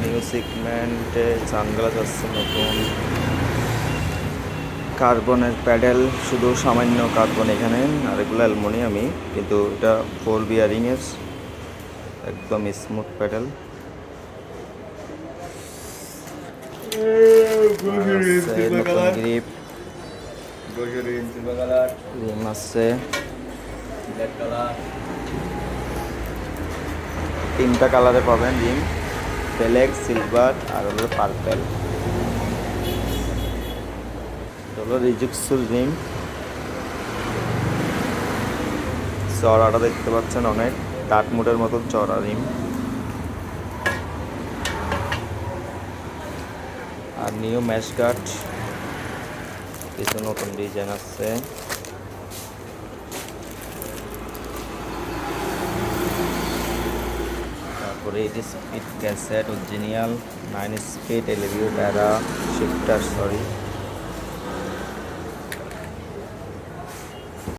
New সিগমেন্টে sunglass আসছে নতুন। কার্বনের প্যাডেল, শুধু সামান্য কার্বন এখানে, আর এগুলো অ্যালুমিনিয়ামই, কিন্তু এটা বল বিয়ারিংয়ের, একদম স্মুথ প্যাডেল। নতুন গ্রিপ, রিম আছে, তিনটা কালারে পাবেন রিম, ব্ল্যাক, সিলভার আর হলো পার্পেল। হলো রিজুক্সুল রিম, চড়াটা দেখতে পাচ্ছেন অনেক ডাটমুটের মতো চড়া রিম। আর নিউ ম্যাশ গার্ড, কিছু নতুন ডিজাইন আছে। তারপরে 8 স্পিড ক্যাসেট অরিজিনাল, 9 স্পিড এলবিও প্যারা শিফটার, সরি